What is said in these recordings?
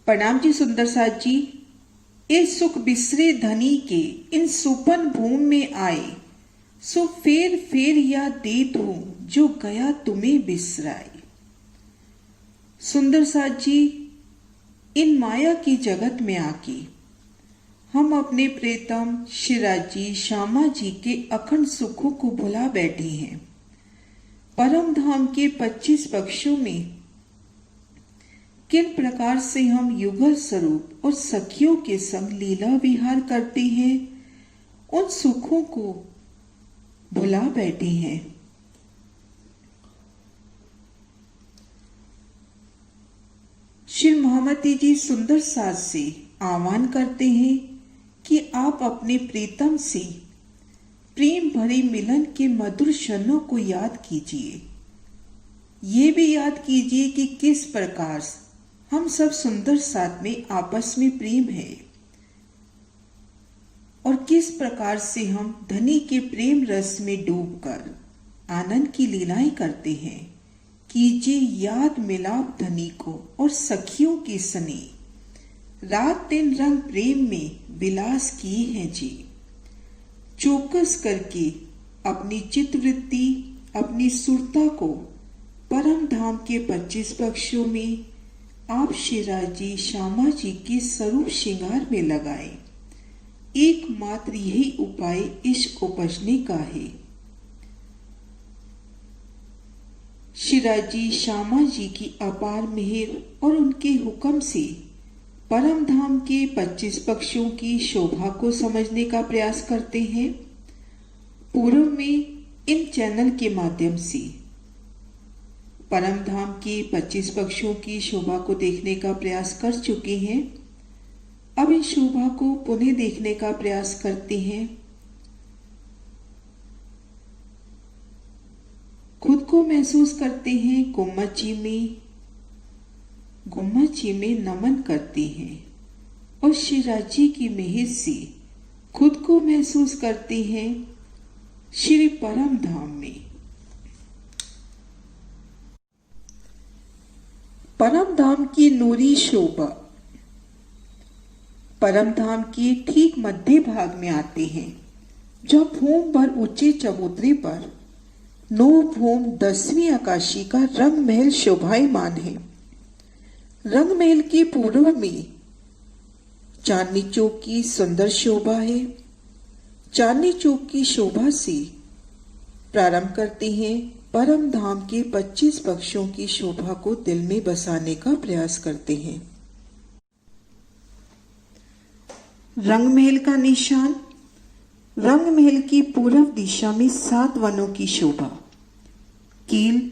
प्रणाम जी सुंदर साथ जी। ए सुख बिसरे धनी के इन सुपन भूमि में आए, सो फेर फेर याद देत हूं जो गया तुम्हें बिसराए। सुंदर साथ जी, इन माया की जगत में आके हम अपने प्रीतम शिराजी श्यामा जी के अखंड सुखों को भुला बैठे हैं। परम धाम के 25 पक्षों में किन प्रकार से हम युगल स्वरूप और सखियों के संग लीला विहार करते हैं, उन सुखों को भुला बैठे हैं। श्री महामती जी सुंदर साथ से आह्वान करते हैं कि आप अपने प्रीतम से प्रेम भरे मिलन के मधुर क्षणों को याद कीजिए। ये भी याद कीजिए कि किस प्रकार हम सब सुंदर साथ में आपस में प्रेम है और किस प्रकार से हम धनी के प्रेम रस में डूबकर आनंद की लीलाएं करते हैं। कीजिए याद मिलाप धनी को और सखियों के सने, रात दिन रंग प्रेम में विलास किए हैं जी। चौकस करके अपनी चित्तवृत्ति अपनी सुरता को परम धाम के 25 पक्षों में आप शिराजी श्यामा जी के स्वरूप श्रृंगार में लगाएं। एकमात्र यही उपाय इश्क उपजने का है। शिराजी श्यामा जी की अपार मेहर और उनके हुक्म से परम धाम के 25 पक्षों की शोभा को समझने का प्रयास करते हैं। पूर्व में इन चैनल के माध्यम से परम धाम के 25 पक्षों की शोभा को देखने का प्रयास कर चुके हैं। अब इस शोभा को पुनः देखने का प्रयास करते हैं। खुद को महसूस करते हैं गुम्मत जी में नमन करते हैं और शिराजी की मेहर से खुद को महसूस करते हैं श्री परम धाम में। परम धाम की नूरी शोभा परम धाम के ठीक मध्य भाग में आते हैं, जब भूम भर ऊंचे चबूतरे पर 9 भूम 10वीं आकाशी का रंग महल शोभायमान है। रंग महल के पूर्व में चांदनी चौक की सुंदर शोभा है। चांदनी चौक की शोभा से प्रारंभ करते हैं, परम धाम के 25 पक्षों की शोभा को दिल में बसाने का प्रयास करते हैं। रंग महल का निशान, रंग महल की पूर्व दिशा में 7 वनों की शोभा, कील,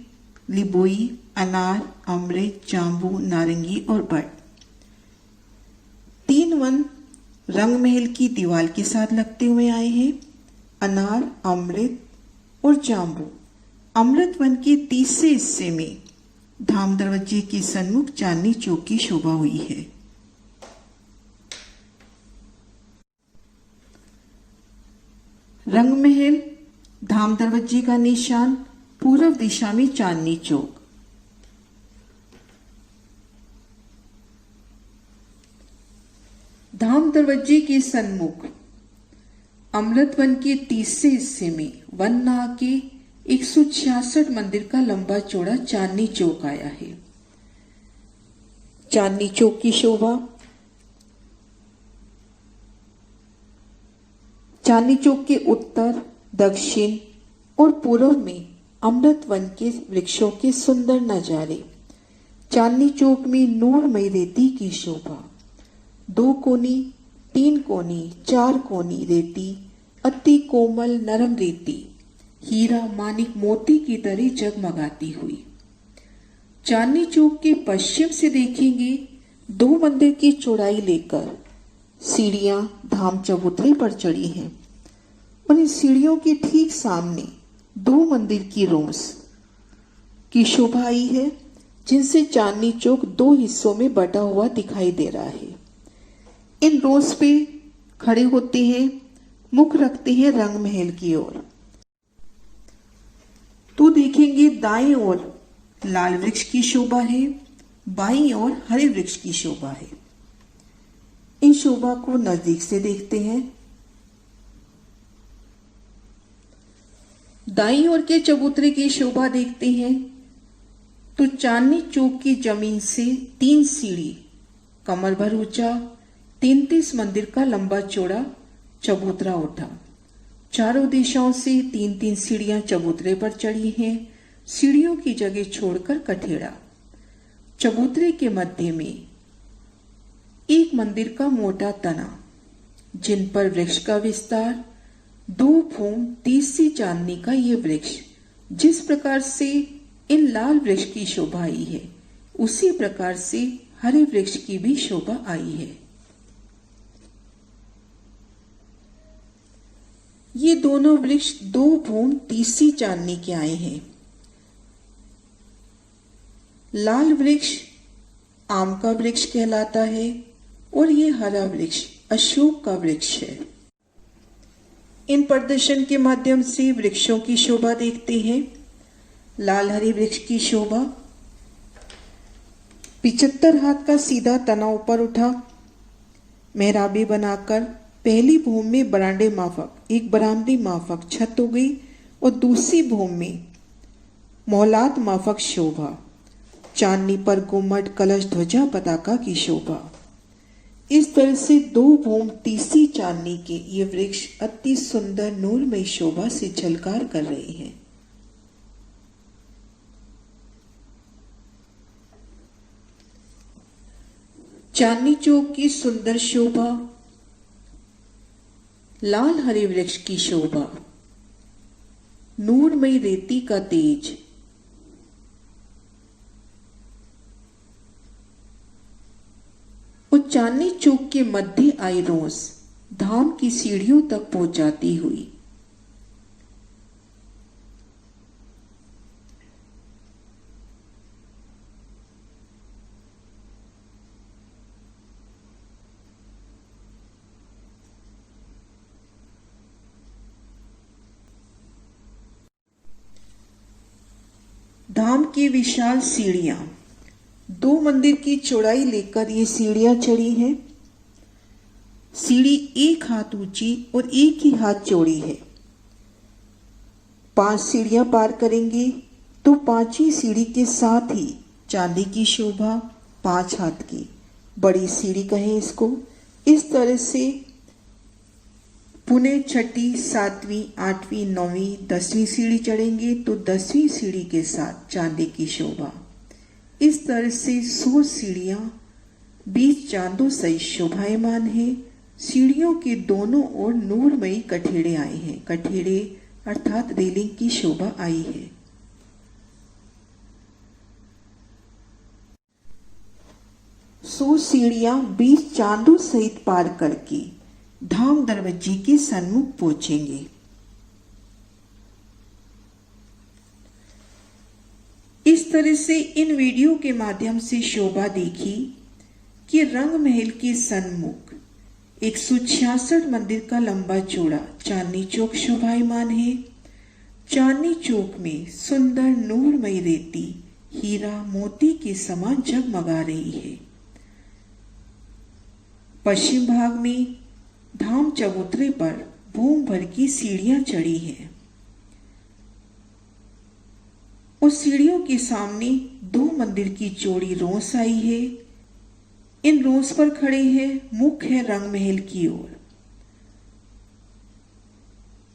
लिबोई, अनार, अमृत, जांबू, नारंगी और बड़। 3 वन रंग महल की दीवार के साथ लगते हुए आए हैं, अनार, अमृत और जांबू। अमृत वन के तीसरे हिस्से में धाम दरवाजे के सन्मुख चांदनी चौक की शोभा हुई है। रंग महल धाम दरवाजे का निशान, पूर्व दिशा में चांदनी चौक। धाम दरवाजे के सन्मुख अमृत वन के तीसरे हिस्से में वन नाग के 166 मंदिर का लंबा चौड़ा चांदनी चौक आया है। चांदनी चौक की शोभा, चांदनी चौक के उत्तर, दक्षिण और पूर्व में अमृत वन के वृक्षों के सुंदर नजारे। चांदनी चौक में नूरमय रेती की शोभा, 2 कोनी, 3 कोनी, 4 कोनी रेती, अति कोमल नरम रेती हीरा मानिक मोती की तरह जगमगाती हुई। चांदनी चौक के पश्चिम से देखेंगे 2 मंदिर की चौड़ाई लेकर सीढ़ियां धाम चबूतरे पर चढ़ी हैं और इन सीढ़ियों के ठीक सामने 2 मंदिर की रोस की शोभा आई है, जिनसे चांदनी चौक 2 हिस्सों में बटा हुआ दिखाई दे रहा है। इन रोस पे खड़े होते हैं, मुख रखते हैं रंग महल की ओर। तो देखेंगे दाएं ओर लाल वृक्ष की शोभा है, बाईं ओर हरे वृक्ष की शोभा है। इन शोभा को नजदीक से देखते हैं। दाईं ओर के चबूतरे की शोभा देखते हैं तो चांदनी चौक की जमीन से 3 सीढ़ी कमर भर ऊंचा 33 मंदिर का लंबा चौड़ा चबूतरा उठा। चारों दिशाओं से 3-3 सीढ़ियां चबूतरे पर चढ़ी हैं। सीढ़ियों की जगह छोड़कर कठेड़ा। चबूतरे के मध्य में एक मंदिर का मोटा तना, जिन पर वृक्ष का विस्तार। 2 फूम 30सी चांदनी का ये वृक्ष जिस प्रकार से इन लाल वृक्ष की शोभा आई है, उसी प्रकार से हरे वृक्ष की भी शोभा आई है। ये दोनों वृक्ष 2 फूम 30सी चांदनी के आए हैं। लाल वृक्ष आम का वृक्ष कहलाता है और ये हरा वृक्ष अशोक का वृक्ष है। इन प्रदर्शन के माध्यम से वृक्षों की शोभा देखते हैं। लाल हरे वृक्ष की शोभा। 75 हाथ का सीधा तना ऊपर उठा। मेहराबे बनाकर पहली भूमि में बरामदे माफक एक बरामदे माफक छत हो गई और दूसरी भूमि में मोहलात माफक शोभा। चांदनी पर गुम्मट कलश ध्वजा पताका की शोभा। इस तरह से 2 भूम 30सी चांदनी के ये वृक्ष अति सुंदर नूरमय शोभा से झलकार कर रहे हैं। चांदनी चौक की सुंदर शोभा। लाल हरे वृक्ष की शोभा। नूरमय रेती का तेज। और चांदनी चौक के मध्य आई रोस धाम की सीढ़ियों तक पहुंचाती हुई। धाम की विशाल सीढ़ियां। 2 मंदिर की चौड़ाई लेकर ये सीढ़ियां चढ़ी हैं। सीढ़ी 1 हाथ ऊंची और 1 ही हाथ चौड़ी है। 5 सीढ़ियां पार करेंगे तो 5वीं सीढ़ी के साथ ही चांदी की शोभा 5 हाथ की बड़ी सीढ़ी कहें इसको। इस तरह से पुणे 6ठी, 7वीं, 8वीं, 9वीं, 10वीं सीढ़ी चढ़ेंगे तो 10वीं सीढ़ी के साथ चांदी की शोभा। इस तरह से 100 सीढ़ियां 20 चांदों सहित शोभायमान है। सीढ़ियों के दोनों ओर नूरमयी कठेड़े आए हैं। कठेड़े अर्थात रेलिंग की शोभा आई है। सो सीढ़ियां 20 चांदों सहित पार करके धाम दरवाजे के सन्मुख पहुंचेंगे। इस तरह से इन वीडियो के माध्यम से शोभा देखी कि रंग महल के सन्मुख 166 मंदिर का लंबा चौड़ा चांदनी चौक शोभायमान है। चांदनी चौक में सुंदर नूरमयी रेती हीरा मोती के समान जगमगा रही है। पश्चिम भाग में धाम चबूतरे पर भूम भर की सीढ़ियां चढ़ी हैं। उस सीढ़ियों के सामने 2 मंदिर की चौड़ी रोस आई है। इन रोस पर खड़े हैं मुख है रंग महल की ओर।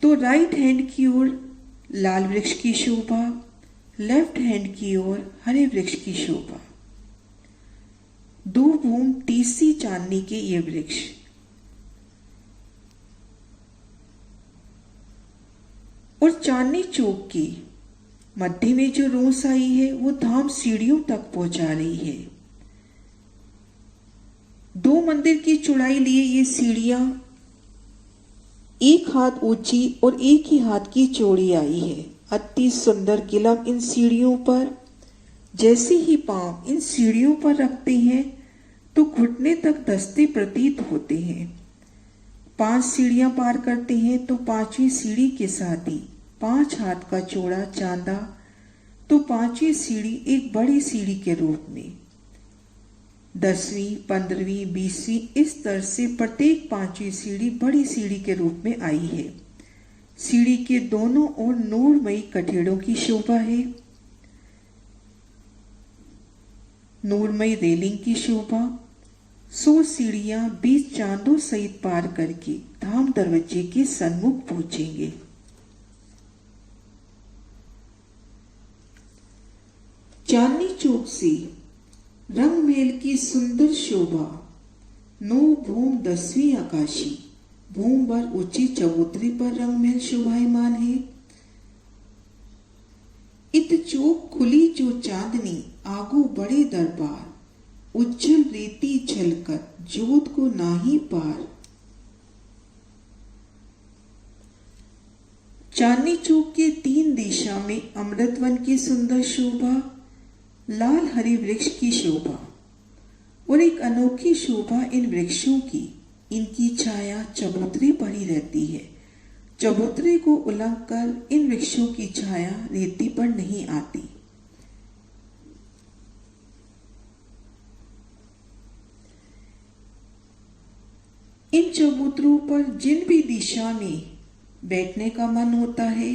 तो राइट हैंड की ओर लाल वृक्ष की शोभा, लेफ्ट हैंड की ओर हरे वृक्ष की शोभा। 2 भूम 30सी चांदनी के ये वृक्ष। और चांदनी चौक की मध्य में जो रोस आई है वो धाम सीढ़ियों तक पहुंचा रही है। 2 मंदिर की चौड़ाई लिए ये सीढ़ियां 1 हाथ ऊंची और 1 ही हाथ की चौड़ी आई है। अति सुंदर किलम इन सीढ़ियों पर। जैसे ही पांव इन सीढ़ियों पर रखते हैं तो घुटने तक धंसते प्रतीत होते हैं। 5 सीढ़ियां पार करते हैं तो 5वीं सीढ़ी के साथ ही 5 हाथ का चौड़ा चांदा। तो 5वीं सीढ़ी एक बड़ी सीढ़ी के रूप में 10वीं, 15वीं, 20वीं इस तरह से प्रत्येक 5वीं सीढ़ी बड़ी सीढ़ी के रूप में आई है। सीढ़ी के दोनों ओर नूरमयी कठेड़ों की शोभा है। नूरमयी रेलिंग की शोभा। 100 सीढ़ियां 20 चांदों सहित पार करके धाम दरवाजे के सन्मुख पहुंचेंगे। चांदनी चौक से रंग महल की सुंदर शोभा। 9 भूम 10वीं आकाशी। भूम भर ऊंची चबूतरी पर रंग महल शोभायमान है। इत चौक खुली जो चांदनी आगू बड़े दरबार। उज्जवल रेती झलकर जोत को नाही पार। चांदनी चौक के 3 दिशा में अमृतवन की सुंदर शोभा, लाल हरे वृक्ष की शोभा और एक अनोखी शोभा इन वृक्षों की। इनकी छाया चबूतरे पर ही रहती है। चबूतरे को उलंघकर इन वृक्षों की छाया रेती पर नहीं आती। इन चबूतरों पर जिन भी दिशा में बैठने का मन होता है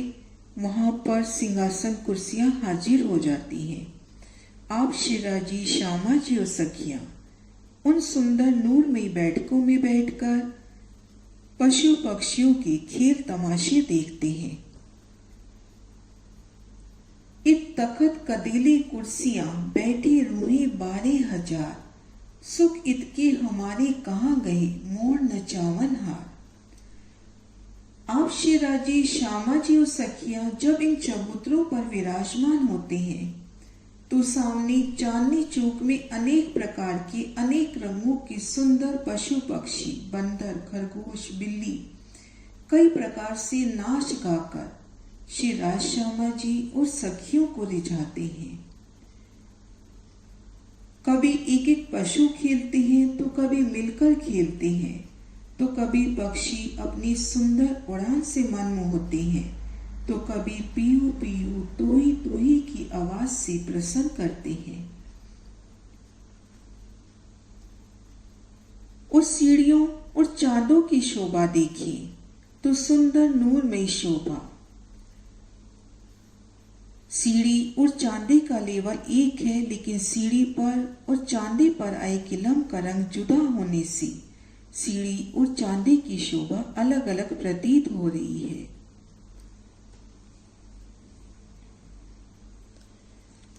वहां पर सिंहासन कुर्सियां हाजिर हो जाती हैं। आप शिराजी, श्यामा जी और सखियां उन सुंदर नूरमयी बैठकों में बैठकर पशु पक्षियों के खेल तमाशे देखते हैं। इत तखत कदीली कुर्सियां बैठे रूहे 12,000। सुख इतके हमारे कहाँ गए मोर नचावन हार। आप शिराजी, श्यामा जी और सखियां जब इन चबूतरों पर विराजमान होते हैं तो सामने चांदनी चौक में अनेक प्रकार के अनेक रंगों के सुंदर पशु पक्षी, बंदर, खरगोश, बिल्ली कई प्रकार से नाच गाकर श्री राज श्यामा जी और सखियों को रिझाते हैं। कभी एक एक पशु खेलते हैं तो कभी मिलकर खेलते हैं तो कभी पक्षी अपनी सुंदर उड़ान से मनमोह होते हैं तो कभी पीयू पीयू तोही तोही की आवाज से प्रसन्न करते हैं। उस सीढ़ियों और चांदों की शोभा देखिए तो सुंदर नूरमयी शोभा। सीढ़ी और चांदी का लेवल एक है, लेकिन सीढ़ी पर और चांदी पर आए किलम का रंग जुदा होने से सीढ़ी और चांदी की शोभा अलग अलग प्रतीत हो रही है।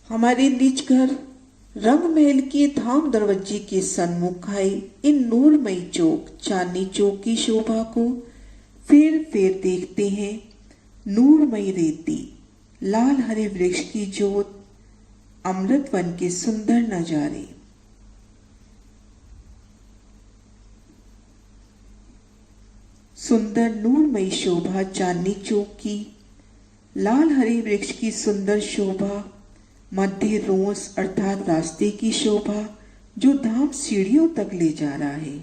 हमारे निज घर रंग महल के धाम दरवाजे के सन्मुख आए इन नूरमयी चौक चांदनी चौक की शोभा को फिर देखते हैं। नूरमयी रेती, लाल हरे वृक्ष की जोत, अमृत वन के सुंदर नजारे। सुंदर नूरमयी शोभा चांदनी चौक की, लाल हरे वृक्ष की सुंदर शोभा, मध्य रोस अर्थात रास्ते की शोभा जो धाम सीढ़ियों तक ले जा रहा है।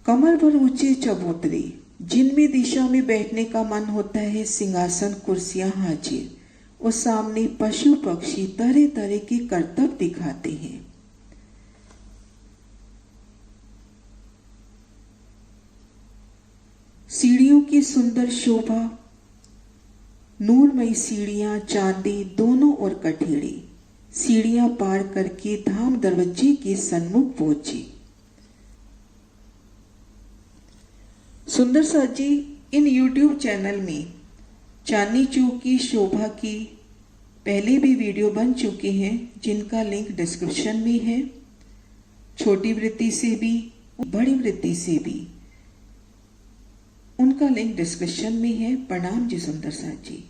कमर भर ऊंचे चबूतरे जिनमें दिशा में बैठने का मन होता है, सिंहासन कुर्सियां हाजिर और सामने पशु पक्षी तरह तरह के करतब दिखाते हैं। सीढ़ियों की सुंदर शोभा, नूरमयी सीढ़ियां चांदी दोनों ओर कठेड़े सीढ़ियां पार करके धाम दरवाजे के सन्मुख पहुंची। सुंदर साथ जी इन YouTube चैनल में चांदनी चौक की शोभा की पहले भी वीडियो बन चुके हैं जिनका लिंक डिस्क्रिप्शन में है। छोटी वृत्ति से भी बड़ी वृत्ति से भी उनका लिंक डिस्क्रिप्शन में है। प्रणाम जी सुंदर साथ जी।